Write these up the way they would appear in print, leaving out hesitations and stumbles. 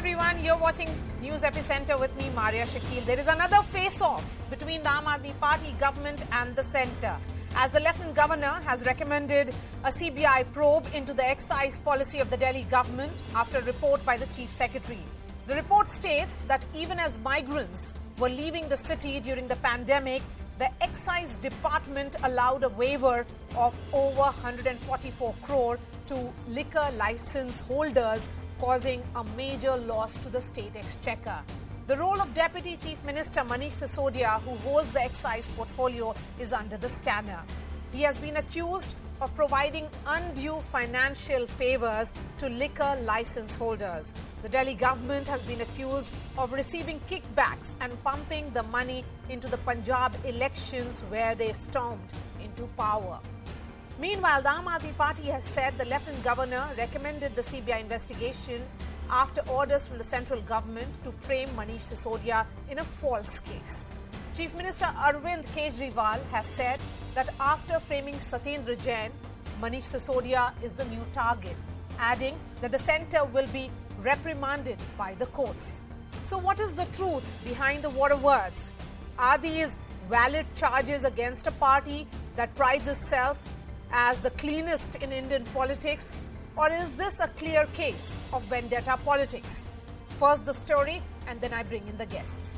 everyone, you're watching News Epicenter with me, Maria Shakil. There is another face-off between the Aam Aadmi Party government and the centre, as the Lieutenant Governor has recommended a CBI probe into the excise policy of the Delhi government after a report by the Chief Secretary. The report states that even as migrants were leaving the city during the pandemic, the excise department allowed a waiver of over 144 crore to liquor license holders, causing a major loss to the state exchequer. The role of Deputy Chief Minister Manish Sisodia, who holds the excise portfolio, is under the scanner. He has been accused of providing undue financial favours to liquor license holders. The Delhi government has been accused of receiving kickbacks and pumping the money into the Punjab elections where they stormed into power. Meanwhile, the Aam Aadmi Party has said the Lieutenant Governor recommended the CBI investigation after orders from the central government to frame Manish Sisodia in a false case. Chief Minister Arvind Kejriwal has said that after framing Satyendra Jain, Manish Sisodia is the new target, adding that the centre will be reprimanded by the courts. So what is the truth behind the water words? Are these valid charges against a party that prides itself as the cleanest in Indian politics, or is this a clear case of vendetta politics? First the story, and then I bring in the guests.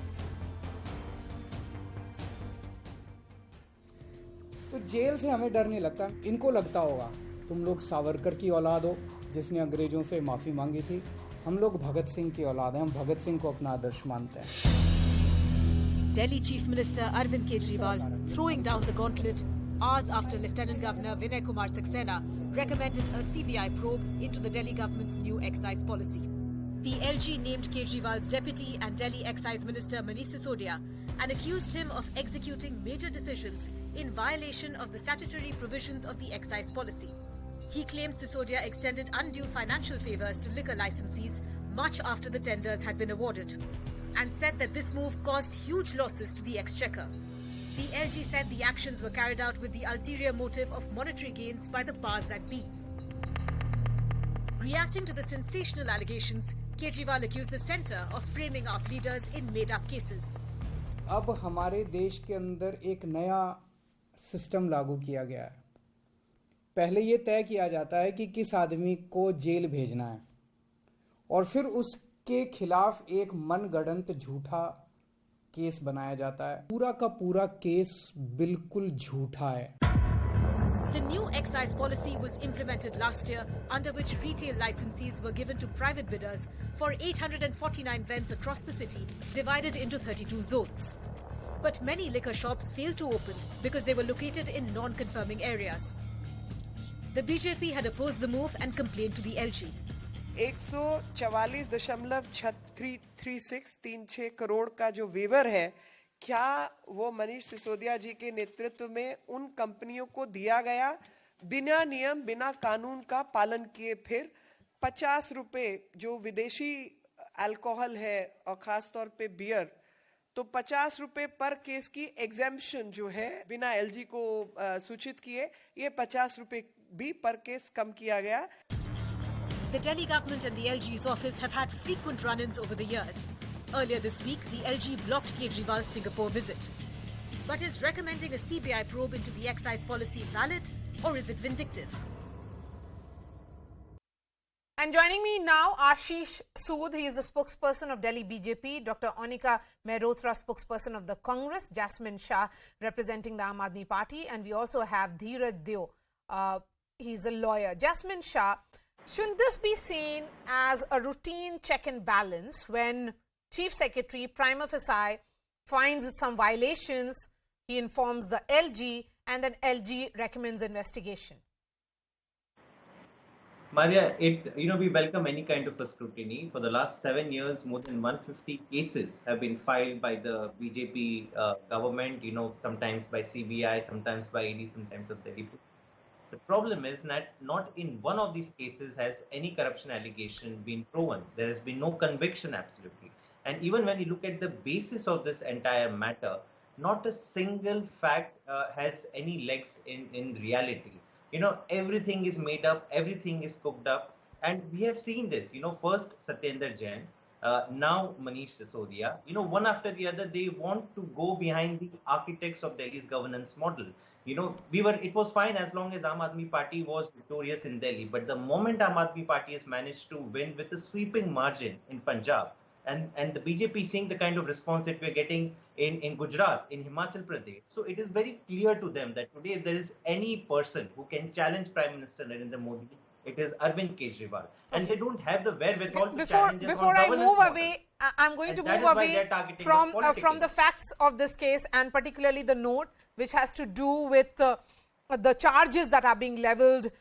तो jail से हमें डर नहीं लगता, इनको लगता होगा। तुम लोग सावरकर की औलाद हो जिसने अंग्रेजों से माफी मांगी थी। हम लोग भगत सिंह की औलाद हैं, हम भगत सिंह को अपना आदर्श मानते हैं। Delhi Chief Minister Arvind Kejriwal throwing down the gauntlet hours after Lieutenant Governor Vinay Kumar Saxena recommended a CBI probe into the Delhi government's new excise policy. The LG named Kejriwal's deputy and Delhi Excise Minister Manish Sisodia and accused him of executing major decisions in violation of the statutory provisions of the excise policy. He claimed Sisodia extended undue financial favours to liquor licensees much after the tenders had been awarded, and said that this move caused huge losses to the exchequer. The LG said the actions were carried out with the ulterior motive of monetary gains by the powers that be. Reacting to the sensational allegations, Kejriwal accused the centre of framing up leaders in made-up cases. अब हमारे देश के अंदर एक नया system लागू किया गया है। पहले ये तय किया जाता है कि किस आदमी को जेल भेजना है, और फिर उसके खिलाफ एक मनगढ़ंत झूठा केस बनाया जाता है। पूरा का पूरा केस बिल्कुल झूठा है। The new excise policy was implemented last year, under which retail licensees were given to private bidders for 849 vends across the city, divided into 32 zones. But many liquor shops failed to open because they were located in non-conforming areas. The BJP had opposed the move and complained to the LG. 144.3636 crore का जो waiver है, क्या वो मनीष सिसोदिया जी के नेतृत्व में उन कंपनियों को दिया गया बिना नियम बिना कानून का पालन किए? फिर 50 रुपए जो विदेशी अल्कोहल है और खास तौर पे बियर, तो 50 रुपए पर केस की एग्जेम्पशन जो है बिना एलजी को सूचित किए, ये 50 रुपए भी पर केस कम किया गया। The Delhi government and the LG's office have had frequent run-ins over the years. Earlier this week, the LG blocked Kejriwal's Singapore visit. But is recommending a CBI probe into the excise policy valid, or is it vindictive? And joining me now, Ashish Sood, he is the spokesperson of Delhi BJP, Dr. Onika Mehrotra, spokesperson of the Congress, Jasmine Shah, representing the Aam Aadmi Party, and we also have Dheeraj Deo, he's a lawyer. Jasmine Shah, shouldn't this be seen as a routine check and balance when Chief Secretary prima facie finds some violations, he informs the LG, and then LG recommends investigation? Maria, we welcome any kind of a scrutiny. For the last 7 years, more than 150 cases have been filed by the BJP government, sometimes by CBI, sometimes by ED, sometimes of Delhi. The problem is that not in one of these cases has any corruption allegation been proven. There has been no conviction, absolutely. And even when you look at the basis of this entire matter, not a single fact has any legs in reality. Everything is made up, everything is cooked up. And we have seen this, first Satyendra Jain, now Manish Sisodia, one after the other, they want to go behind the architects of Delhi's governance model. It was fine as long as Aam Aadmi Party was victorious in Delhi, but the moment Aam Aadmi Party has managed to win with a sweeping margin in Punjab, and the BJP seeing the kind of response that we're getting in Gujarat, in Himachal Pradesh, so it is very clear to them that today if there is any person who can challenge Prime Minister Narendra Modi, it is Arvind Kejriwal. And they don't have the wherewithal to challenge us Before on I governance move model. away, I'm going And to that move is why away they're targeting us from politically. the facts of this case, and particularly the note which has to do with the charges that are being levelled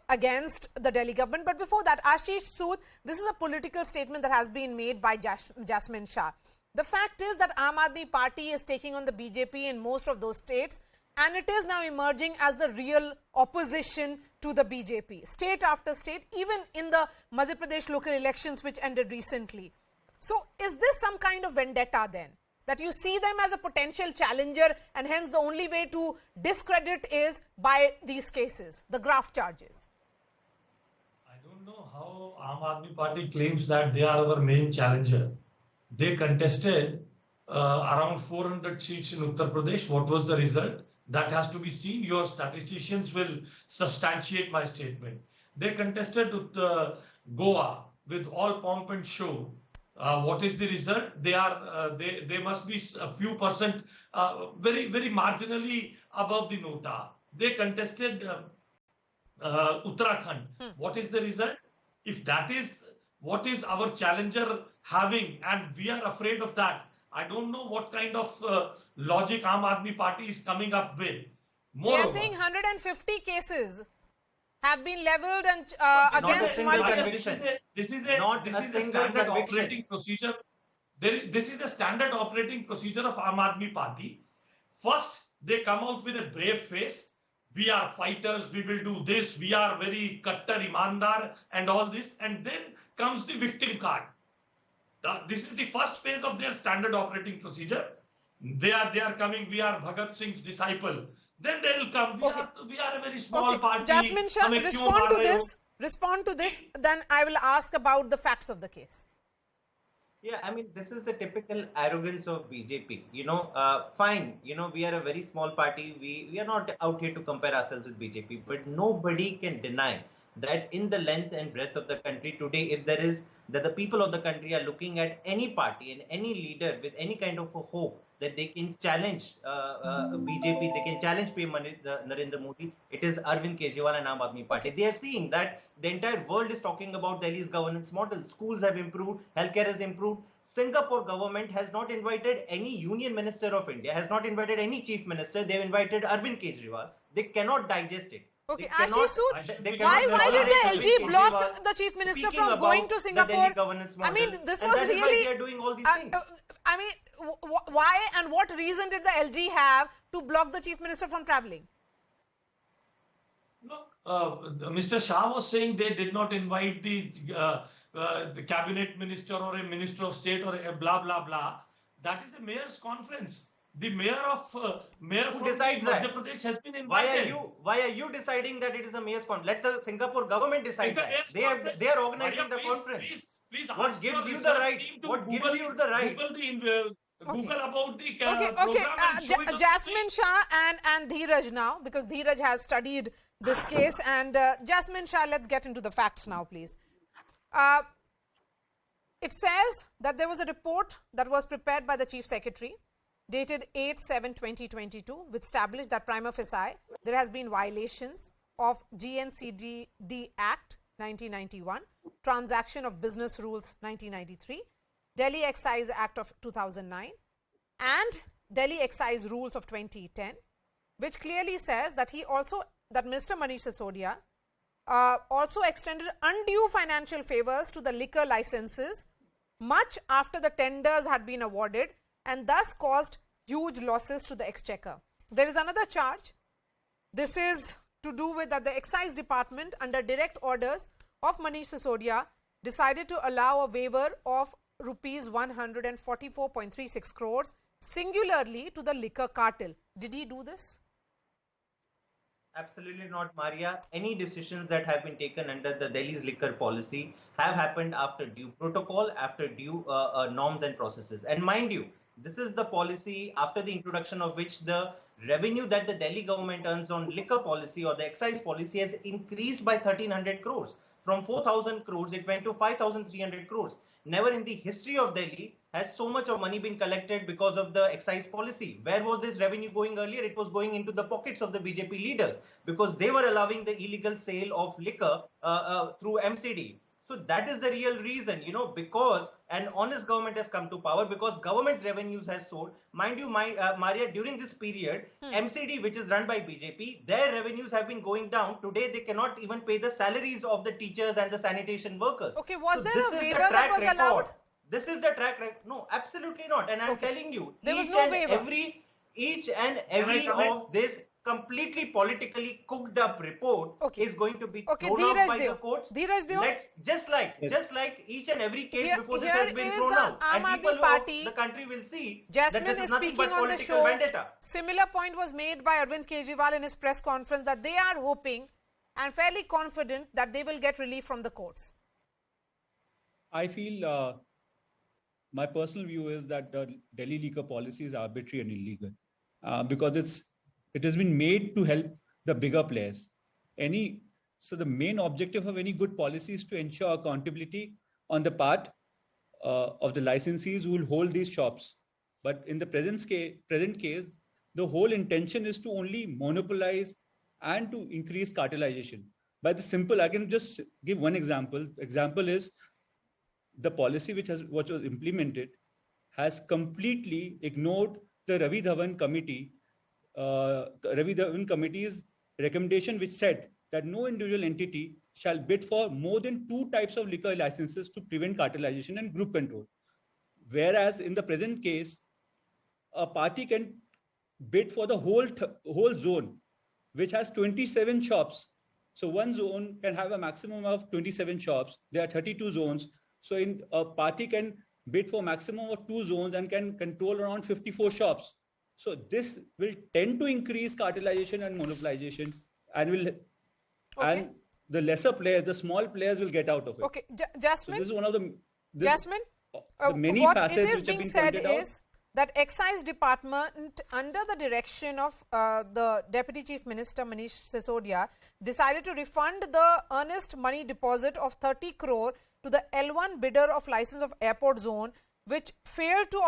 against the Delhi government. But before that, Ashish Sood, this is a political statement that has been made by Jasmine Shah. The fact is that Aam Aadmi Party is taking on the BJP in most of those states, and it is now emerging as the real opposition to the BJP, state after state, even in the Madhya Pradesh local elections which ended recently. So is this some kind of vendetta then? That you see them as a potential challenger, and hence the only way to discredit is by these cases, the graft charges? I don't know how Aam Aadmi Party claims that they are our main challenger. They contested around 400 seats in Uttar Pradesh. What was the result? That has to be seen. Your statisticians will substantiate my statement. They contested Goa with all pomp and show. What is the result? They must be a few percent, very marginally above the nota. They contested Uttarakhand. What is the result? If that is what is our challenger having, and we are afraid of that, I don't know what kind of logic Aam Aadmi Party is coming up with. They are saying 150 cases have been levelled and against This is a standard operating procedure. This is a standard operating procedure of Aam Aadmi Party. First, they come out with a brave face. We are fighters, we will do this, we are very kattar, imandar, and all this. And then comes the victim card. This is the first phase of their standard operating procedure. They are coming, we are Bhagat Singh's disciple. Then they will come, we are a very small party. Jasmine Shah, respond to this, then I will ask about the facts of the case. Yeah, I mean, this is the typical arrogance of BJP. Fine, we are a very small party. We are not out here to compare ourselves with BJP, but nobody can deny that in the length and breadth of the country today, if there is that the people of the country are looking at any party and any leader with any kind of a hope that they can challenge BJP, they can challenge PM Narendra Modi, it is Arvind Kejriwal and Aam Aadmi Party. They are seeing that the entire world is talking about Delhi's governance model. Schools have improved, healthcare has improved. Singapore government has not invited any union minister of India, has not invited any chief minister. They've invited Arvind Kejriwal. They cannot digest it. Okay, Ashish Sood, why did the LG block the chief minister from going to Singapore? I mean, this was really. They are doing all these things. I mean, why and what reason did the LG have to block the chief minister from travelling? No, Mr. Shah was saying they did not invite the cabinet minister or a minister of state or a blah blah blah. That is a mayor's conference. The mayor from Madhya Pradesh has been invited. Why are you deciding that it is a mayor's conference? Let the Singapore government decide that. They are organizing the conference. Please what gives you the right? What gives you the right? Google about the program. Jasmine Shah and Dheeraj now, because Dheeraj has studied this case. And Jasmine Shah, let's get into the facts now, please. It says that there was a report that was prepared by the Chief Secretary dated 8/7/2022, which established that prima facie there has been violations of GNCD Act 1991, Transaction of Business Rules 1993, Delhi Excise Act of 2009, and Delhi Excise Rules of 2010, which clearly says that Mr. Manish Sisodia also extended undue financial favors to the liquor licenses much after the tenders had been awarded, and thus caused huge losses to the exchequer. There is another charge. This is to do with that the excise department, under direct orders of Manish Sisodia, decided to allow a waiver of rupees 144.36 crores singularly to the liquor cartel. Did he do this? Absolutely not, Maria. Any decisions that have been taken under the Delhi's liquor policy have happened after due protocol, after due norms and processes. And mind you, this is the policy after the introduction of which the revenue that the Delhi government earns on liquor policy or the excise policy has increased by 1,300 crores. From 4,000 crores, it went to 5,300 crores. Never in the history of Delhi has so much of money been collected because of the excise policy. Where was this revenue going earlier? It was going into the pockets of the BJP leaders because they were allowing the illegal sale of liquor through MCD. So that is the real reason, because an honest government has come to power, because government's revenues has soared. Mind you, Maria, during this period, MCD, which is run by BJP, their revenues have been going down. Today, they cannot even pay the salaries of the teachers and the sanitation workers. Okay, was there a waiver that was allowed? This is the track record. No, absolutely not. And I'm telling you, there was no waiver. Each and every of this completely politically cooked up report is going to be thrown out by the courts. Just like each and every case before this has been thrown out, and people of the country will see that this is nothing but political vendetta. Similar point was made by Arvind Kejriwal in his press conference that they are hoping and fairly confident that they will get relief from the courts. I feel my personal view is that the Delhi liquor policy is arbitrary and illegal because it has been made to help the bigger players. So the main objective of any good policy is to ensure accountability on the part of the licensees who will hold these shops. But in the present case, the whole intention is to only monopolize and to increase cartelization. I can just give one example. Example is the policy which was implemented has completely ignored the Ravi Dhawan Committee's recommendation, which said that no individual entity shall bid for more than 2 types of liquor licenses to prevent cartelization and group control. Whereas in the present case, a party can bid for the whole zone, which has 27 shops. So one zone can have a maximum of 27 shops. There are 32 zones. So a party can bid for maximum of 2 zones and can control around 54 shops. So this will tend to increase cartelization and monopolization, and and the lesser players, the small players, will get out of it. Okay, Jasmine. So this is one of the many what facets it is which being have been said pointed is that Excise Department, under the direction of the Deputy Chief Minister Manish Sisodia, decided to refund the earnest money deposit of 30 crore to the L1 bidder of license of airport zone, which failed to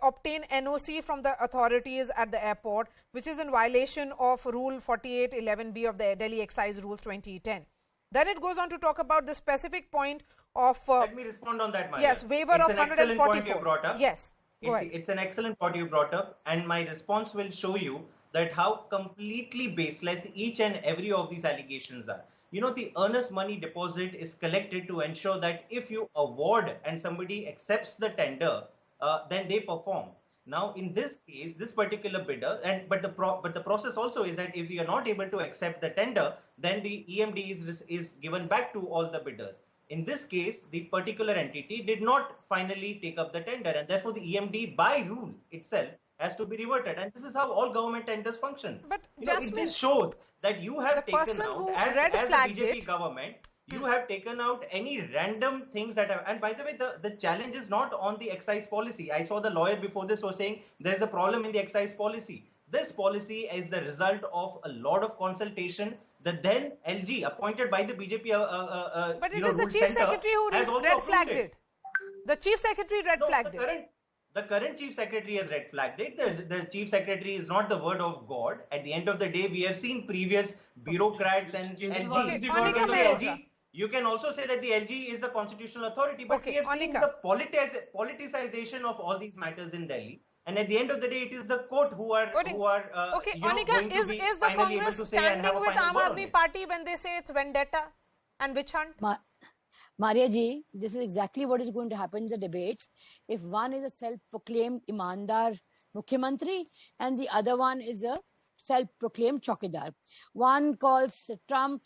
obtain NOC from the authorities at the airport, which is in violation of Rule 4811B of the Delhi Excise Rules 2010. Then it goes on to talk about the specific point of... Let me respond on that, Maria. Yes, waiver of 144. Yes, go ahead. It's an excellent point you brought up, and my response will show you that how completely baseless each and every of these allegations are. The earnest money deposit is collected to ensure that if you award and somebody accepts the tender, then they perform. Now, in this case, this particular bidder, but the process also is that if you are not able to accept the tender, then the EMD is given back to all the bidders. In this case, the particular entity did not finally take up the tender, and therefore the EMD by rule itself has to be reverted. And this is how all government tenders function. But it just shows that you have taken out, as the BJP government, you have taken out any random things that have, and by the way, the challenge is not on the excise policy. I saw the lawyer before this was saying there's a problem in the excise policy. This policy is the result of a lot of consultation. The then LG, appointed by the BJP, but it is the Chief Secretary who red flagged it. The Chief Secretary red flagged it. The current Chief Secretary has red flagged it. The Chief Secretary is not the word of God. At the end of the day, we have seen previous bureaucrats and LG. You can also say that the LG is the constitutional authority, but we have seen the politicization of all these matters in Delhi. And at the end of the day, it is the court who are Anika, is the Congress standing with Aam Aadmi Party when they say it's vendetta and witch hunt? Maria ji, this is exactly what is going to happen in the debates. If one is a self-proclaimed Imandar Mukhyamantri and the other one is a self-proclaimed Chaukidar. One calls Trump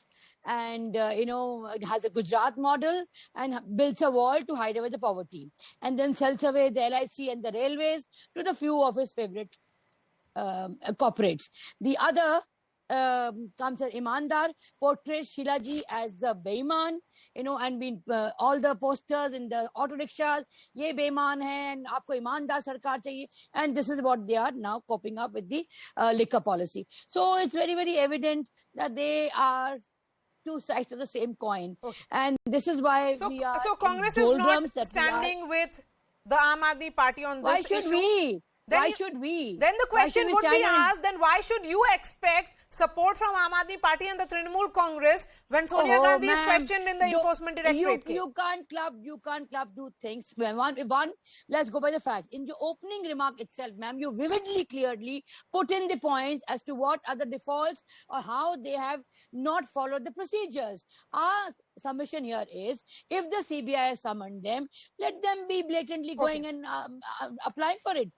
and, has a Gujarat model and builds a wall to hide away the poverty. And then sells away the LIC and the railways to the few of his favorite corporates. The other comes as Imandar, portrays Sheila ji as the Beiman, and been all the posters in the auto rickshaws, ye Beiman hai, and aapko Imandar sarkar chahiye, and this is what they are now coping up with the liquor policy. So it's very, very evident that they are two sides of the same coin. Okay. And this is why we are So Congress in is not doldrums that standing with the Aam Aadmi Party on why this should issue. we? Then Why you- should we? Then the Why should question we would be stand in- asked, then why should you expect support from Aam Aadmi Party and the Trinamool Congress when Sonia Gandhi is ma'am, questioned in the enforcement directorate case? You can't club two things. One, let's go by the fact. In your opening remark itself, ma'am, you vividly, clearly put in the points as to what are the defaults or how they have not followed the procedures. Our submission here is, if the CBI has summoned them, let them be blatantly going and applying for it,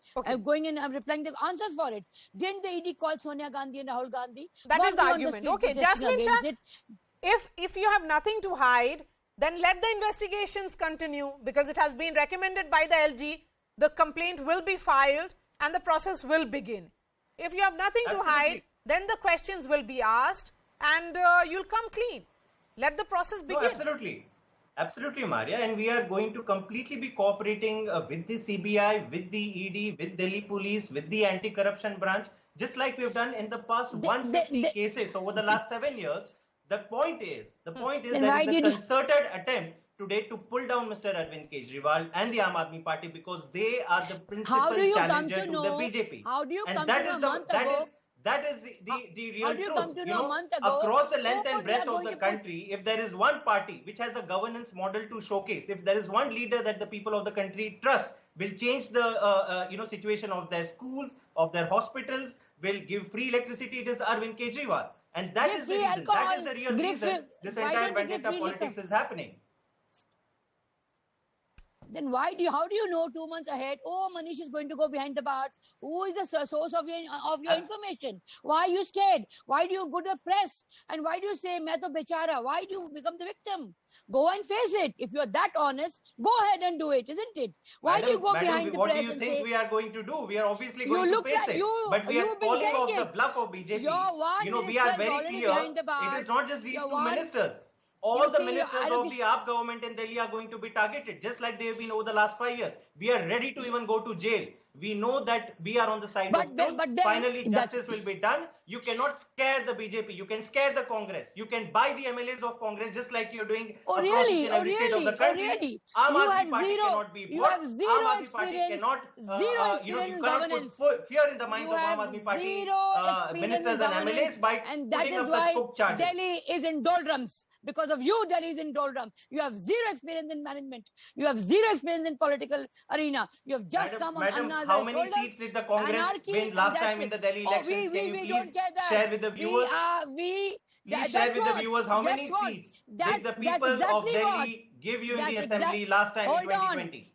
going and replying the answers for it. Didn't the ED call Sonia Gandhi and Rahul Gandhi? That is Weren't the they on argument. street Okay, protesting Jasmine against Shah, it? if you have nothing to hide, then let the investigations continue, because it has been recommended by the LG, the complaint will be filed and the process will begin. If you have nothing to hide, then the questions will be asked and you'll come clean. Let the process begin. No, absolutely. Absolutely, Maria. And we are going to completely be cooperating with the CBI, with the ED, with Delhi Police, with the anti-corruption branch, just like we've done in the past 150 cases over the last 7 years. The point is Then there why is a did you- concerted attempt today to pull down Mr. Arvind Kejriwal and the Aam Aadmi Party, because they are the principal How do you come challenger to to know? the BJP. How do you And come that to know is a the month ago? that is the real How do you truth. come to know a month ago? Across the length Oh, and they breadth are of going the to put- country, if there is one party which has a governance model to showcase, if there is one leader that the people of the country trust, will change the situation of their schools, of their hospitals, will give free electricity, it is Arvind Kejriwal. And that Give is the free reason, that alcohol, is the real give reason free- this why entire don't you give vendetta free politics liquor? is happening. Then how do you know 2 months ahead? Oh, Manish is going to go behind the bars. Who is the source of your information? Why are you scared? Why do you go to the press? And why do you say, "Main to bechara"? Why do you become the victim? Go and face it. If you're that honest, go ahead and do it, isn't it? Why do you go behind the what press do you and think say, we are going to do? We are obviously You going to look face like it. you- But we are you've been calling saying off the it. bluff of BJP. Your one we minister are is very already clear. behind the bars. It is not just these Your two one- ministers. All You the see, ministers I don't of the AAP government in Delhi are going to be targeted, just like they have been over the last 5 years. We are ready to even go to jail. We know that we are on the side of truth. but then- Finally, that's- justice will be done. You cannot scare the BJP. You can scare the Congress. You can buy the MLAs of Congress, just like you're doing Oh, across really? each and every state of the Oh, country. really? Aam You Aadmi have Party zero- cannot be you bought. have zero Aam Aadmi Party experience- cannot, zero you experience in cannot governance. put fear in the minds You of Aam have Aadmi Party zero experience ministers in and governance, MLAs by and that putting is up why such cooked charges. Delhi is in doldrums. Because of you, Delhi is in doldrums. You have zero experience in management. You have zero experience in political arena. You have just come on Madam, Anna's how many shoulders. seats did the Congress Anarchy, win and last that's time in it. the Delhi Oh, elections? Can you we please don't care that. share with the viewers? Please share with the viewers how many seats did the people of Delhi give you in the assembly last time in 2020?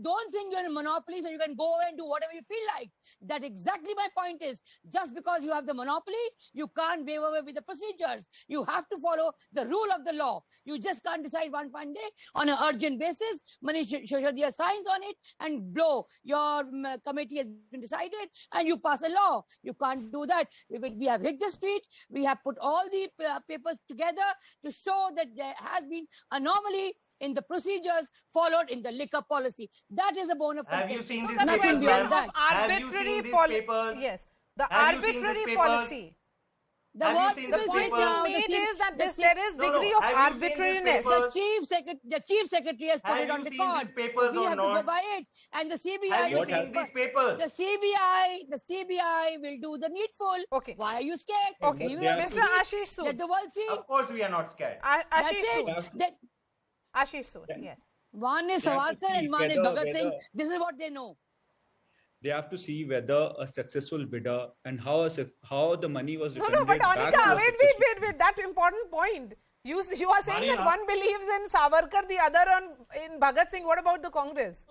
Don't think you're a monopoly so you can go and do whatever you feel like. That's exactly my point is. Just because you have the monopoly, you can't waive away with the procedures. You have to follow the rule of the law. You just can't decide one fine day on an urgent basis. Manish Shishodia signs on it and blow. Your committee has been decided and you pass a law. You can't do that. We have hit the street. We have put all the papers together to show that there has been anomaly in the procedures followed in the liquor policy. That is a bone of Have you contention. seen So these the Nothing papers, question beyond ma'am? of that. Have you arbitrary seen these policy. papers? Yes. The Have you seen these arbitrary papers? policy. The Have you what seen people the The say point papers? now, being the made chief- is that the this chief- there is No, no. degree of Have you seen these arbitrariness. papers? the chief secretary has put Have it on you seen record. these papers So we or have to go not? by it. And the CBI Have you will seen these papers? the CBI will do the needful. Okay. Why are you scared? Okay. We will They have have to Mr. see. Ashish Sood. Let the world see. Of course, we are not scared. That's Ashish it. Sood. That Ashish Sood. Yes. one is They have to Savarkar see and one is whether- Bhagat Singh. whether- This is what they know. They have to see whether a successful bidder and how the money was No, refunded no, but back Anika, to a wait. successful- That important point. You are saying that Maria. one believes in Savarkar, the other in Bhagat Singh. What about the Congress?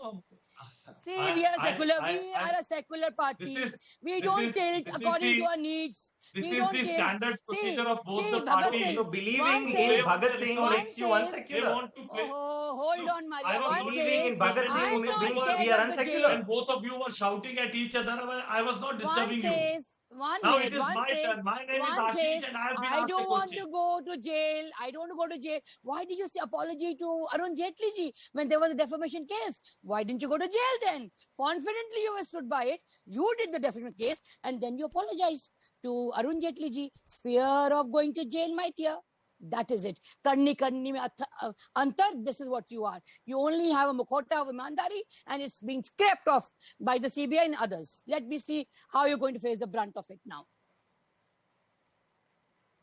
See, we are a secular party. We don't tilt according to our needs. This We is don't the tilt. standard procedure of both the Bhagat parties. Singh, So believing one in says- Bhagat Singh one makes you says- They unsecular. want to play. Oh, hold on, I Maria. was One believing says, in Bhagat Singh I'm means not we scared are of the unsecular. jail. And both of you were shouting at each other. I was not One disturbing you. says, One Now minute. it is One my says, turn. My name is one Ashish says, and I have been I asked a don't want question. to go to jail. I don't want to go to jail. Why did you say apology to Arun Jaitley ji when there was a defamation case? Why didn't you go to jail then? Confidently you were stood by it. You did the defamation case and then you apologized to Arun Jaitley ji. Fear of going to jail, my dear. That is it. Karni karni mein antar, this is what you are. You only have a mukhota of imandari and it's being scraped off by the CBI and others. Let me see how you're going to face the brunt of it now.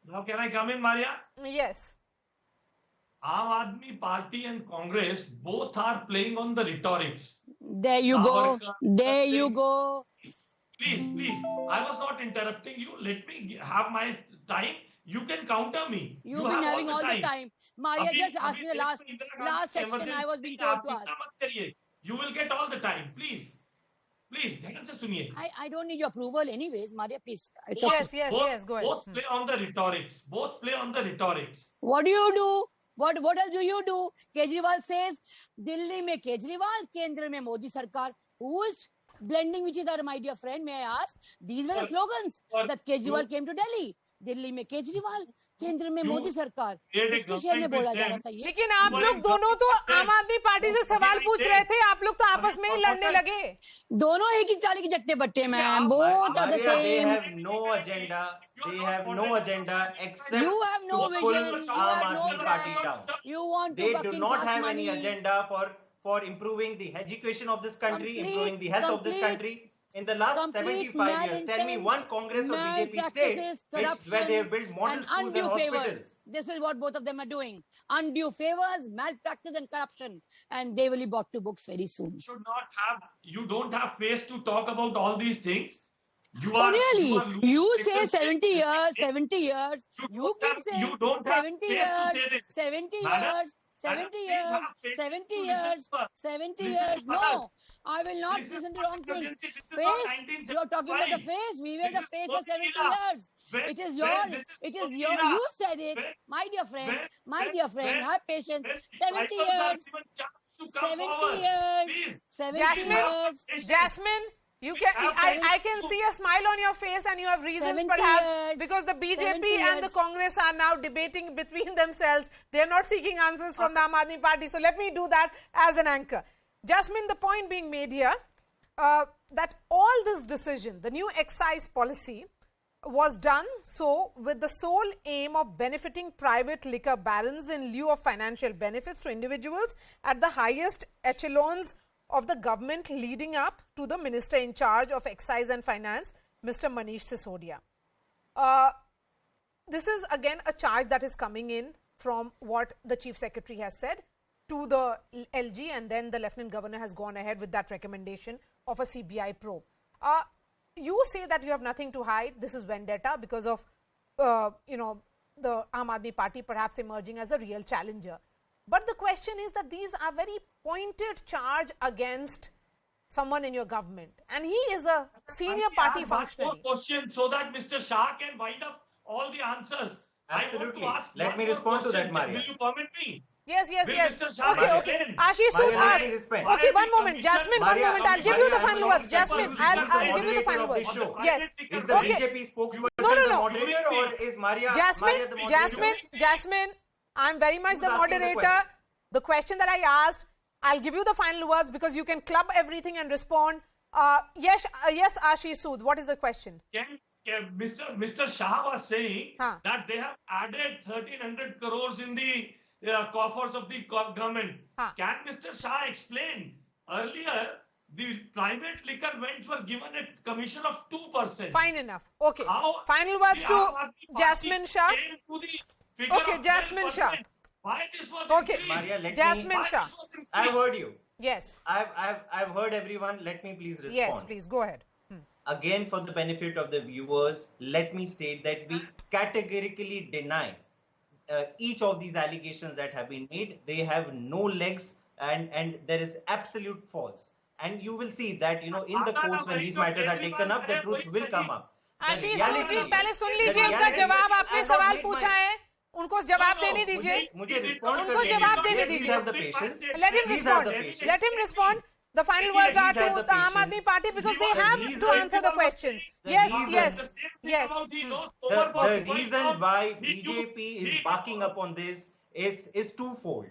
Now can I come in, Maria? Yes. Aam Aadmi Party and Congress both are playing on the rhetorics. There you go. There you go. Please. I was not interrupting you. Let me have my time. You can counter me. You've been having all the time. Maria just asked me the last section I was being told to ask. You will get all the time. Please, ध्यान से सुनिए. I don't need your approval anyways. Maria, please. Yes, go ahead. Both play on the rhetorics. What do you do? What else do you do? Kejriwal says, Delhi mein Kejriwal, Kendra mein Modi Sarkar. Who is blending with each other, my dear friend? May I ask? These were the slogans that Kejriwal came to Delhi. Delhi में केजरीवाल, केंद्र में मोदी सरकार, किसके शहर में बोला जा रहा था ये? लेकिन आप लोग दोनों तो आम आदमी पार्टी से सवाल पूछ रहे थे, आप लोग तो आपस में ही लड़ने लगे. दोनों एक ही चाली के चट्टे बट्टे ma'am. Both are the same. They have no agenda. They have no agenda except you have no to pull vision. You Aam have no Aadmi Party plan. down. You want to They do fucking not fast have money. any agenda for improving the education of this country, improving the health of this country. In the last 75 years, tell me one Congress or BJP state where they have built model schools and hospitals. This is what both of them are doing. Undue favors, malpractice and corruption. And they will be brought to books very soon. You don't have face to talk about all these things. Really? You say 70 years. You keep saying 70 years, 70 years. 70 years. No, I will not listen to wrong things. Face, you are talking about the face. We were the face for 70 years. It is your, you said it. My dear friend, have patience. 70 years. 70 years. Jasmine, you can. I can see a smile on your face, and you have reasons, perhaps, because the BJP and the Congress are now debating between themselves. They are not seeking answers from the Aam Aadmi Party. So let me do that as an anchor. Jasmine, the point being made here that all this decision, the new excise policy, was done so with the sole aim of benefiting private liquor barons in lieu of financial benefits to individuals at the highest echelons of the government leading up to the minister in charge of excise and finance, Mr. Manish Sisodia. This is again a charge that is coming in from what the Chief Secretary has said to the LG, and then the Lieutenant Governor has gone ahead with that recommendation of a CBI probe. You say that you have nothing to hide. This is vendetta because of, the Aam Aadmi Party perhaps emerging as a real challenger. But the question is that these are very pointed charge against someone in your government, and he is a senior party functionary. One more question so that Mr. Shah can wind up all the answers. Absolutely. I want to ask Let me respond to that, Maria. Will you permit me? Yes. Mr. Shah Okay. Ashish, okay, one moment. Jasmine, one moment. I'll give you the final words. Jasmine, I'll give you the final words. Yes. Is the BJP spokesperson the moderator, or is Maria the moderator? Jasmine, I'm very much the moderator. The question that I asked, I'll give you the final words because you can club everything and respond. Yes, Ashish Sood, what is the question? Mr. Shah was saying that they have added 1,300 crores in the coffers of the government. Can Mr. Shah explain? Earlier, the private liquor vents were given a commission of 2%. Fine enough. Okay. Final words to Jasmine Shah. Okay, Jasmine Shah. Why this was okay, Maria, Jasmine Shah. I've heard you. Yes. I've heard everyone. Let me please respond. Yes, please go ahead. Again, for the benefit of the viewers, let me state that we categorically deny each of these allegations that have been made. They have no legs, and there is absolute false. And you will see that in the course when these matters are taken up, the truth will come up. आशीष सूद जी, पहले सुन लीजिए उनका जवाब. आपने सवाल पूछा है, उनको जवाब देने दीजिए. मुझे रिस्पॉन्ड उनको जवाब देने दीजिए. Please have the patience. Let him respond. Let him respond. The final Maybe words are Aziz to had the the Aam Aadmi patience. Party because He they was- have the to reason- answer the questions. Yes, reason- yes, The same thing yes. about he lost The overbought point reason out. why He took- BJP is he barking took- upon this is twofold.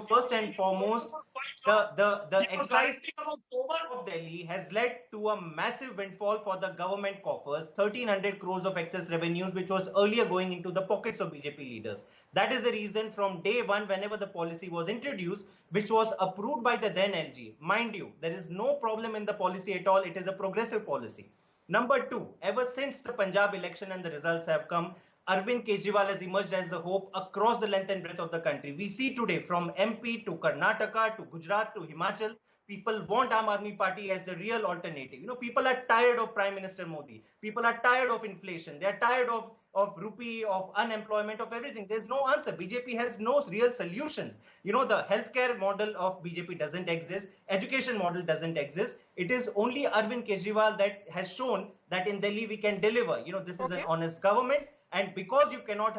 First and foremost, He the was excise guaranteeing about Tobar. of Delhi has led to a massive windfall for the government coffers, 1,300 crores of excess revenues, which was earlier going into the pockets of BJP leaders. That is the reason from day one, whenever the policy was introduced, which was approved by the then LG. Mind you, there is no problem in the policy at all. It is a progressive policy. Number two, ever since the Punjab election and the results have come, Arvind Kejriwal has emerged as the hope across the length and breadth of the country. We see today from MP to Karnataka to Gujarat to Himachal, people want Aam Aadmi Party as the real alternative. People are tired of Prime Minister Modi. People are tired of inflation. They are tired of rupee, of unemployment, of everything. There's no answer. BJP has no real solutions. The healthcare model of BJP doesn't exist. Education model doesn't exist. It is only Arvind Kejriwal that has shown that in Delhi we can deliver. This is an honest government. And because you cannot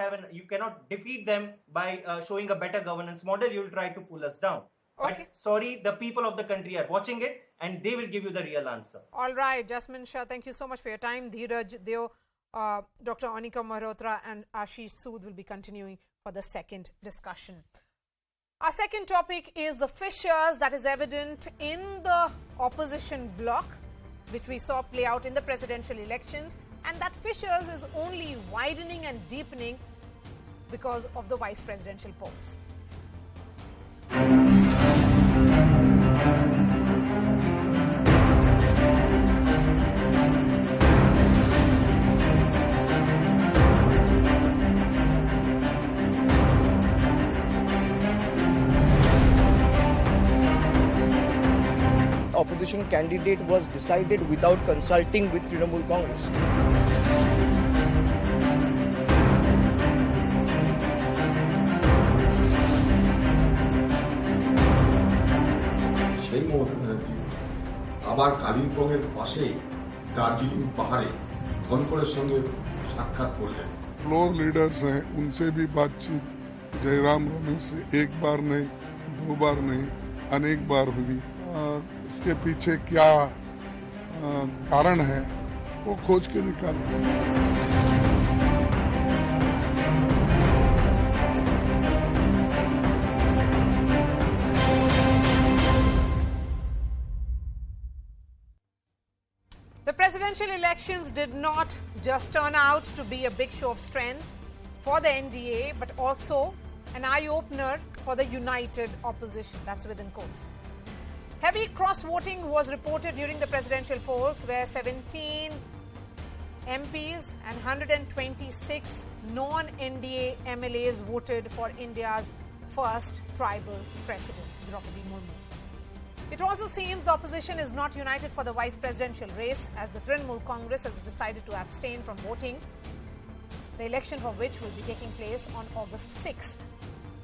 defeat them by showing a better governance model, you'll try to pull us down. Okay. But sorry, the people of the country are watching it and they will give you the real answer. All right, Jasmine Shah, thank you so much for your time. Dheeraj Deo, Dr. Anika Malhotra and Ashish Sood will be continuing for the second discussion. Our second topic is the fissures that is evident in the opposition bloc, which we saw play out in the presidential elections. And that fissures is only widening and deepening because of the vice presidential polls. Opposition candidate was decided without consulting with Trinamool Congress. সেই মমতা ব্যানার্জি আবার কালিম্পংয়ের পাশে দার্জিলিং পাহাড়ে ধনকরের সঙ্গে সাক্ষাৎ করলেন। Floor leaders हैं उनसे भी बातचीत जयराम रमेश से एक बार नहीं, दो बार नहीं, अनेक बार हुई। इसके पीछे क्या कारण है वो खोज के निकालें। The presidential elections did not just turn out to be a big show of strength for the NDA, but also an eye-opener for the united opposition. That's within quotes. Heavy cross-voting was reported during the presidential polls, where 17 MPs and 126 non-NDA MLAs voted for India's first tribal president, Draupadi Murmu. It also seems the opposition is not united for the vice presidential race, as the Trinamool Congress has decided to abstain from voting, the election for which will be taking place on August 6th.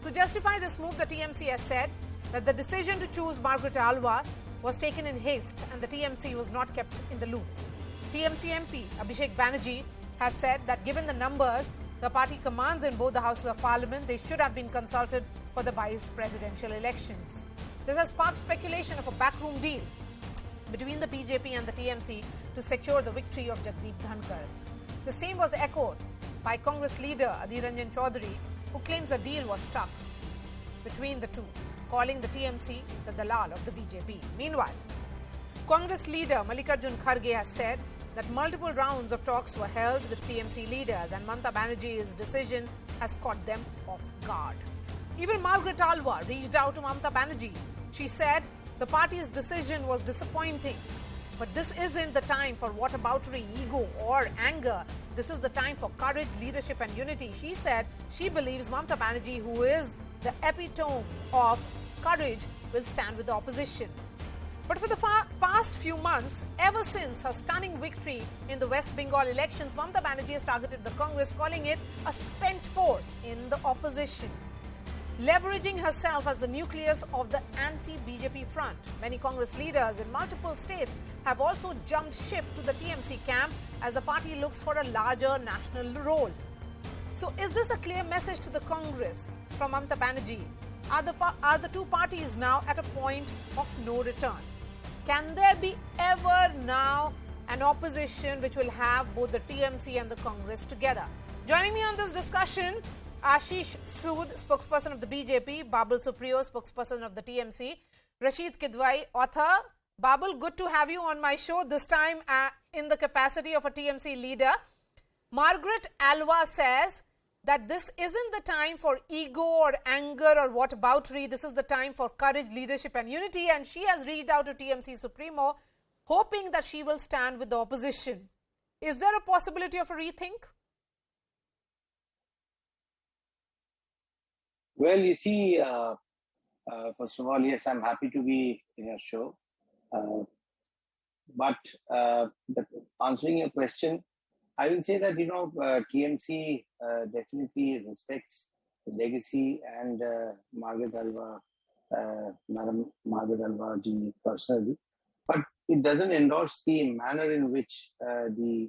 To justify this move, the TMC has said that the decision to choose Margaret Alva was taken in haste and the TMC was not kept in the loop. TMC MP Abhishek Banerjee has said that given the numbers the party commands in both the houses of parliament, they should have been consulted for the vice presidential elections. This has sparked speculation of a backroom deal between the BJP and the TMC to secure the victory of Jagdeep Dhankar. The same was echoed by Congress leader Adhir Ranjan Chaudhary, who claims a deal was struck between the two, calling the TMC the dalal of the BJP. Meanwhile, Congress leader Mallikarjun Kharge has said that multiple rounds of talks were held with TMC leaders and Mamata Banerjee's decision has caught them off guard. Even Margaret Alva reached out to Mamata Banerjee. She said the party's decision was disappointing, but this isn't the time for whataboutery, ego or anger. This is the time for courage, leadership and unity. She said she believes Mamata Banerjee, who is the epitome of courage, will stand with the opposition. But for the past few months, ever since her stunning victory in the West Bengal elections, Mamata Banerjee has targeted the Congress, calling it a spent force in the opposition, leveraging herself as the nucleus of the anti-BJP front. Many Congress leaders in multiple states have also jumped ship to the TMC camp as the party looks for a larger national role. So is this a clear message to the Congress from Mamata Banerjee? Are the two parties now at a point of no return? Can there be ever now an opposition which will have both the TMC and the Congress together? Joining me on this discussion, Ashish Sood, spokesperson of the BJP, Babul Supriyo, spokesperson of the TMC, Rashid Kidwai, author. Babul, good to have you on my show, this time in the capacity of a TMC leader. Margaret Alva says that this isn't the time for ego or anger or whataboutery. This is the time for courage, leadership and unity, and she has reached out to TMC Supremo hoping that she will stand with the opposition. Is there a possibility of a rethink? Well, you see, first of all, yes, I'm happy to be in your show. But answering your question, I will say that, TMC definitely respects the legacy and Margaret Alva, Madam Margaret Alva ji personally. But it doesn't endorse the manner in which the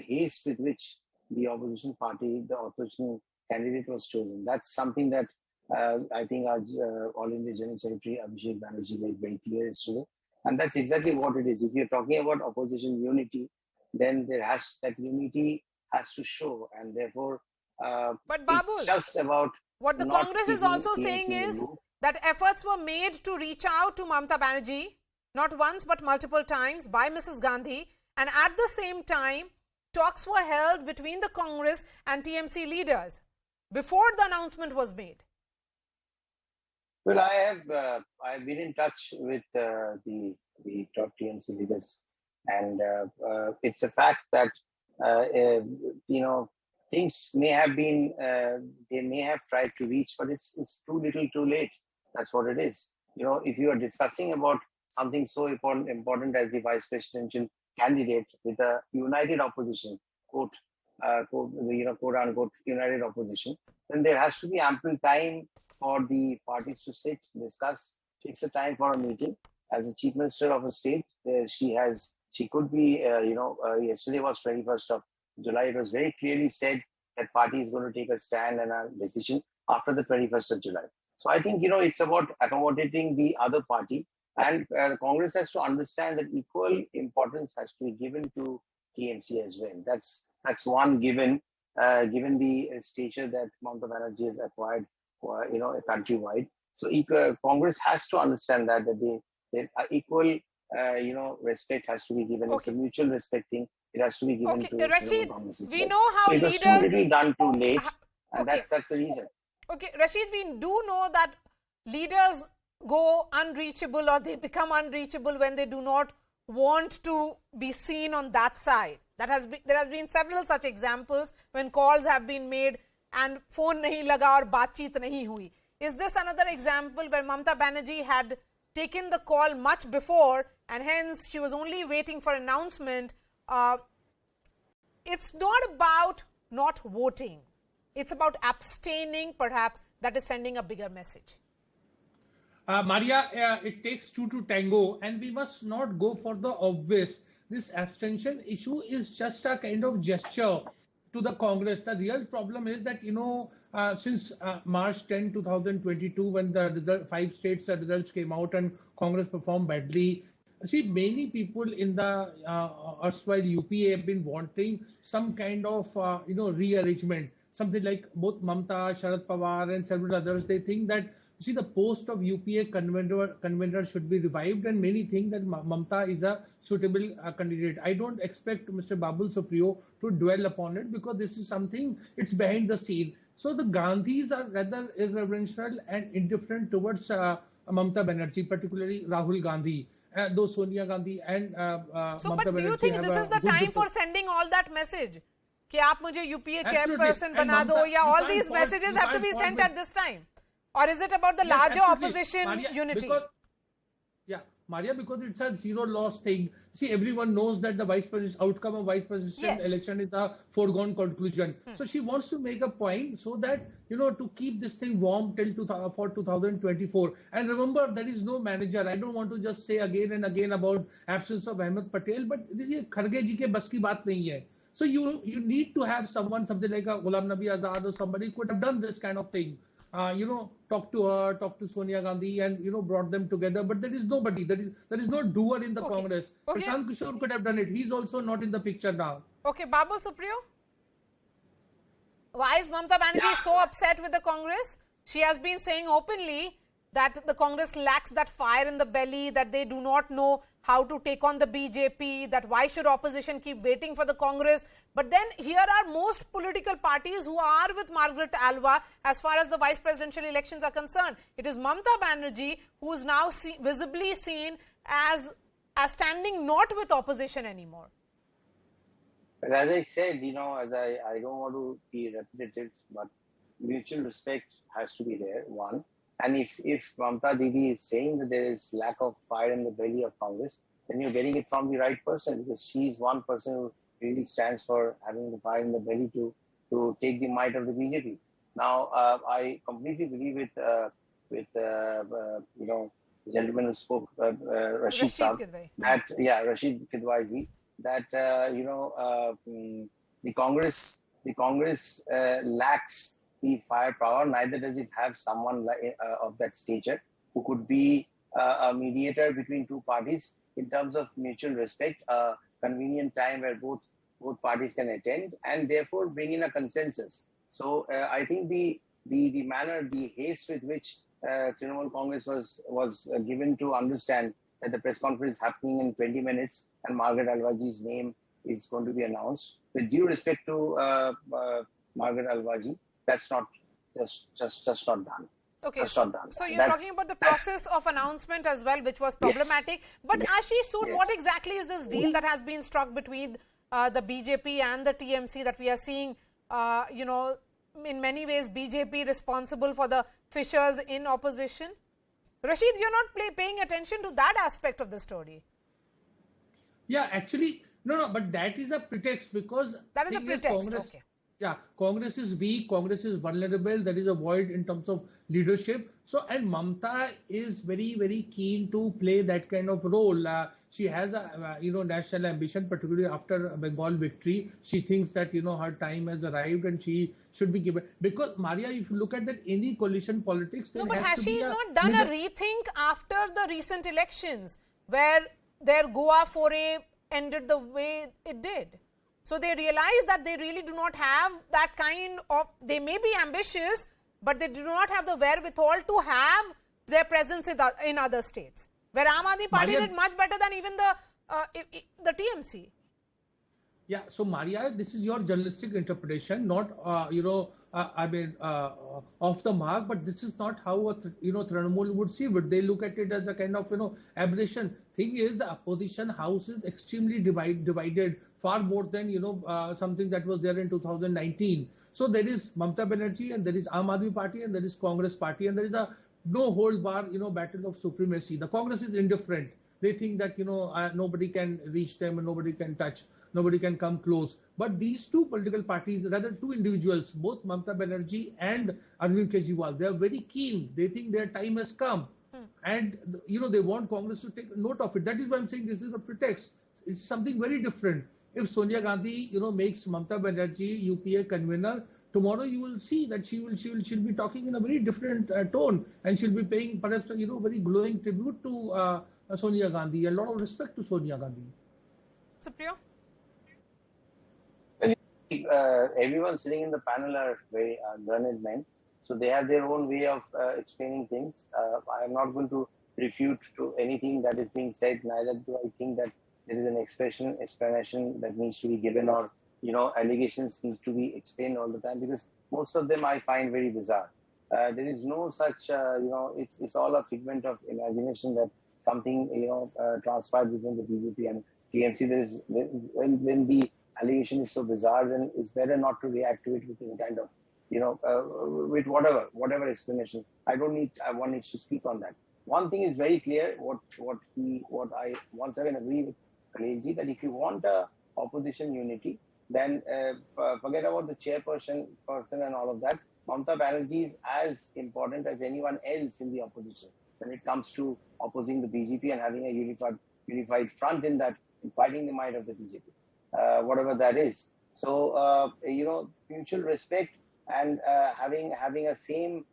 haste with which the opposition party, the opposition candidate was chosen. That's something that I think our All India General Secretary Abhishek Banerjee made very clear yesterday. And that's exactly what it is. If you're talking about opposition unity, then that unity has to show, and therefore but Babul, it's just about what the Congress is also saying is that efforts were made to reach out to Mamata Banerjee, not once but multiple times, by Mrs. Gandhi, and at the same time talks were held between the Congress and TMC leaders before the announcement was made. Well, I've been in touch with the top TMC leaders, and it's a fact that things may have been they may have tried to reach, but it's too little, too late. That's what it is. If you are discussing about something so important as the vice presidential candidate with a united opposition, quote unquote united opposition, then there has to be ample time for the parties to sit, discuss, fix a time for a meeting. As the chief minister of a state, she could be, yesterday was 21st of July. It was very clearly said that party is going to take a stand and a decision after the 21st of July. So I think, it's about accommodating the other party, and Congress has to understand that equal importance has to be given to TMC as well. That's one given the stature that Mamata Banerjee has acquired, countrywide. So Congress has to understand that the equal, respect has to be given. It's a mutual respecting. It has to be given to Rashid, we well. know how so it leaders... was too little done too late, and that's the reason. Okay, Rashid, we do know that leaders go unreachable or they become unreachable when they do not want to be seen on that side. There has been several such examples when calls have been made and phone nahi laga aur baatcheet nahi hui. Is this another example where Mamata Banerjee had taken the call much before and hence she was only waiting for announcement? It's not about not voting. It's about abstaining, perhaps. That is sending a bigger message. Maria, it takes two to tango, and we must not go for the obvious. This abstention issue is just a kind of gesture to the Congress. The real problem is that, since March 10, 2022, when the 5 states results came out and Congress performed badly, see, many people in the erstwhile UPA have been wanting some kind of, rearrangement. Something like both Mamata, Sharad Pawar and several others, they think that, the post of UPA convener should be revived, and many think that Mamata is a suitable candidate. I don't expect Mr. Babul Supriyo to dwell upon it because this is something, it's behind the scene. So the Gandhis are rather irreverential and indifferent towards Mamata Banerjee, particularly Rahul Gandhi. Though Sonia Gandhi and so, but do you think this is the time for sending all that message? कि आप मुझे UPA chairperson बना दो, या all these messages have to be sent at this time? Or is it about the larger opposition unity? Maria, because it's a zero loss thing. See, everyone knows that the outcome of vice president election is a foregone conclusion. So she wants to make a point so that, to keep this thing warm till for 2024. And remember, there is no manager. I don't want to just say again and again about absence of Ahmed Patel, but Kharge ji ke bas ki baat nahi hai. So you need to have someone, something like a Ghulam Nabi Azad or somebody who could have done this kind of thing. talked to her, talked to Sonia Gandhi, and brought them together. But there is nobody. There is no doer in the Okay. Congress. Okay. Prashant Kishore could have done it. He's also not in the picture now. Okay, Babul Supriyo. Why is Mamata Banerjee so upset with the Congress? She has been saying openly that the Congress lacks that fire in the belly, that they do not know how to take on the BJP, that why should opposition keep waiting for the Congress. But then here are most political parties who are with Margaret Alva as far as the vice presidential elections are concerned. It is Mamata Banerjee who is now visibly seen as standing not with opposition anymore. But as I said, as I don't want to be repetitive, but mutual respect has to be there, one. And if Mamata Didi is saying that there is lack of fire in the belly of Congress, then you're getting it from the right person, because she's one person who really stands for having the fire in the belly to take the might of the BJP. Now, I completely believe with the gentleman who spoke, Rashid Saab, Rashid Kidwai ji, that the Congress lacks the firepower. Neither does it have someone of that stature who could be a mediator between two parties in terms of mutual respect, a convenient time where both parties can attend, and therefore bring in a consensus. So I think the manner, the haste with which Trinamool Congress was given to understand that the press conference is happening in 20 minutes and Margaret Alvaji's name is going to be announced. With due respect to Margaret Alvaji, that's not just not done. Okay, so you're talking about the process of announcement as well, which was problematic. Yes. But Ashish Sood, what exactly is this deal that has been struck between the BJP and the TMC that we are seeing, in many ways BJP responsible for the fissures in opposition? Rashid, you're not paying attention to that aspect of the story. Yeah, actually, no, but that is a pretext, because that is a pretext. Okay. Yeah, Congress is weak, Congress is vulnerable, there is a void in terms of leadership. So, and Mamata is very, very keen to play that kind of role. She has a, national ambition, particularly after Bengal victory. She thinks that, her time has arrived and she should be given. Because, Maria, if you look at that, any coalition politics... No, but has she not done a rethink after the recent elections, where their Goa foray ended the way it did? So they realize that they really do not have that kind of, they may be ambitious, but they do not have the wherewithal to have their presence in other states. Where Aam Aadmi Party did much better than even the TMC. Yeah, so Maria, this is your journalistic interpretation, not, off the mark, but this is not how, Trinamool would see it. They look at it as a kind of, aberration. Thing is, the opposition house is extremely divided, far more than, something that was there in 2019. So there is Mamata Banerjee, and there is Aam Aadmi Party, and there is Congress Party, and there is a no hold bar, battle of supremacy. The Congress is indifferent. They think that, nobody can reach them and nobody can touch. Nobody can come close. But these two political parties, rather two individuals, both Mamata Banerjee and Arvind Kejriwal, they are very keen. They think their time has come. And, they want Congress to take note of it. That is why I'm saying this is a pretext. It's something very different. If Sonia Gandhi, makes Mamata Banerjee UPA convener, tomorrow you will see that she'll be talking in a very different tone, and she'll be paying perhaps very glowing tribute to Sonia Gandhi, a lot of respect to Sonia Gandhi. Supriyo? Everyone sitting in the panel are very learned men, so they have their own way of explaining things. I am not going to refute to anything that is being said. Neither do I think that there is an explanation that needs to be given, or allegations need to be explained all the time, because most of them I find very bizarre. There is no such, it's all a figment of imagination that something transpired between the BJP and TMC. There is when the allegation is so bizarre, then it's better not to react to it with any kind of, with whatever explanation. One needs to speak on that. One thing is very clear, what I once again agree with Khalilji, that if you want opposition unity, then forget about the chairperson and all of that. Mamata Banerjee is as important as anyone else in the opposition when it comes to opposing the BJP and having a unified front in that, in fighting the might of the BJP, whatever that is. So, mutual respect and having a same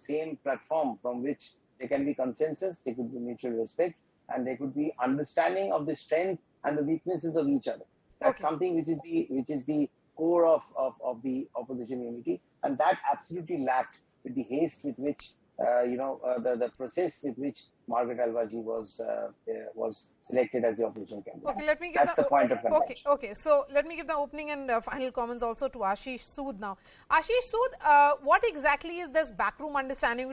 same platform from which there can be consensus, there could be mutual respect, and there could be understanding of the strength and the weaknesses of each other. That's something which is the core of the opposition unity, and that absolutely lacked with the haste with which the process with which Margaret Alvaji was selected as the opposition candidate. Okay, let me give That's the point of contention. Okay. So let me give the opening and final comments also to Ashish Sood now. Ashish Sood, what exactly is this backroom understanding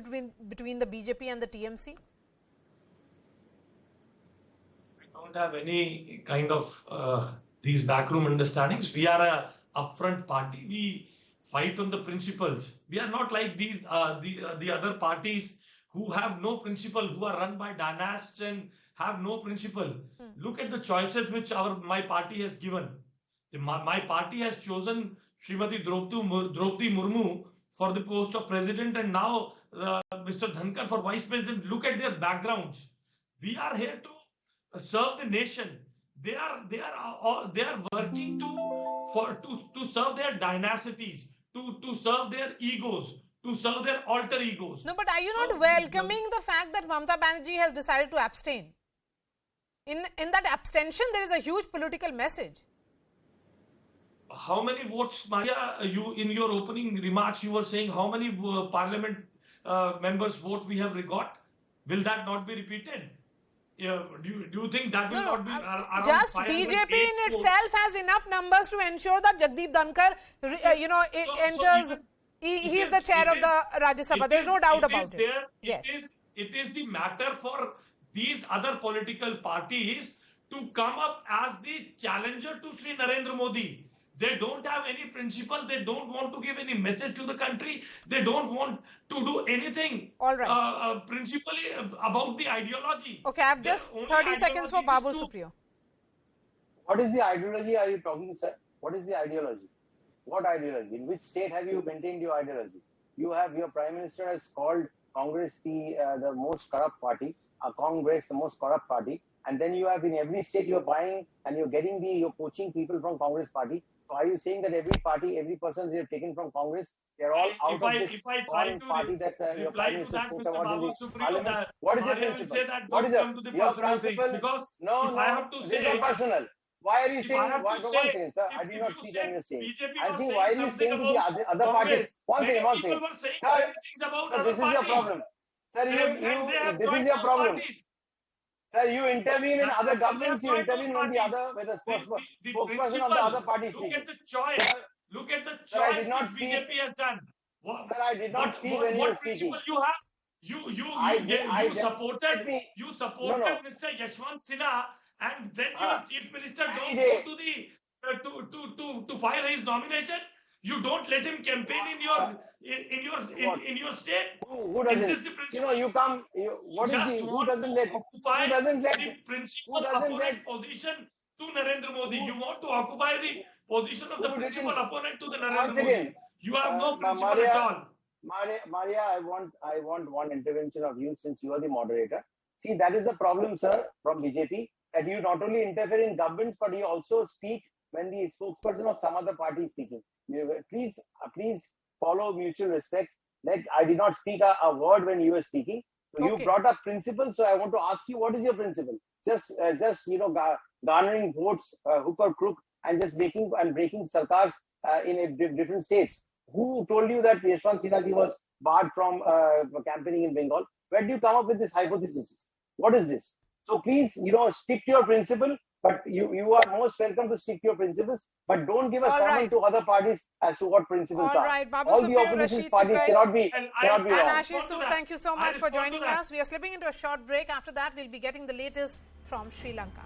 between the BJP and the TMC? We don't have any kind of these backroom understandings. We are a upfront party. We fight on the principles. We are not like these the other parties who have no principle, who are run by dynasts and have no principle. Look at the choices which my party has given. My party has chosen Srimati Draupadi Murmu for the post of president, and now Mr. Dhankar for vice president. Look at their backgrounds. We are here to serve the nation. They are working to serve their dynasties, to serve their egos, to serve their alter egos. No, but are you not welcoming the fact that Mamata Banerjee has decided to abstain? In that abstention, there is a huge political message. How many votes, Maria? You in your opening remarks, you were saying how many parliament members' vote we have got. Will that not be repeated? Do you think that will not be around just BJP in itself has enough numbers to ensure that Jagdeep Dhankar, enters. He is the chair of the Rajya Sabha. There is no doubt about it. Yes. It is the matter for these other political parties to come up as the challenger to Sri Narendra Modi. They don't have any principle. They don't want to give any message to the country. They don't want to do anything principally about the ideology. Okay, I have just 30 seconds for Babul Supriyo. What is the ideology are you talking, sir? What is the ideology? What ideology? In which state have you maintained your ideology? You have, your Prime Minister has called Congress the most corrupt party, Congress the most corrupt party, and then you have in every state you're buying and you're poaching people from Congress party. So are you saying that every party, every person you have taken from Congress, they're all out of this foreign party that your Prime Minister spoke about in the Parliament? What is your principle? What is your principle? Because no, I have to say, personal. Why are you saying, one second, sir, I did not see that you're saying. I think, why are you saying to the other parties? One second. Sir, this is your problem. Sir, this is your problem. Sir, you intervene in other governments, you intervene when the spokesperson of the other party speaks. Look at the choice which BJP has done. Sir, I did not speak when you were speaking. You supported Mr. Yashwant Sinha, and then your chief minister don't go to file his nomination. You don't let him campaign in your state. Who doesn't? Is this the principle? Who doesn't let? The principal opponent position to Narendra Modi. You want to occupy the position of the principal opponent to the Narendra Modi. You have no principle at all. Maria, I want one intervention of you since you are the moderator. See, that is the problem, sir, from BJP, that you not only interfere in governments, but you also speak when the spokesperson of some other party is speaking. Please follow mutual respect. Like, I did not speak a word when you were speaking. So you brought up principle. So I want to ask you, what is your principle? Just garnering votes, hook or crook, and just breaking sarkars in different states. Who told you that Yashwant Sinha ji was barred from campaigning in Bengal? Where do you come up with this hypothesis? What is this? So please, stick to your principle. But you are most welcome to stick to your principles, but don't give a sermon to other parties as to what principles are. Right. All the opposition parties cannot be wrong. And Ashish Sood, thank you so much for joining us. We are slipping into a short break. After that, we'll be getting the latest from Sri Lanka.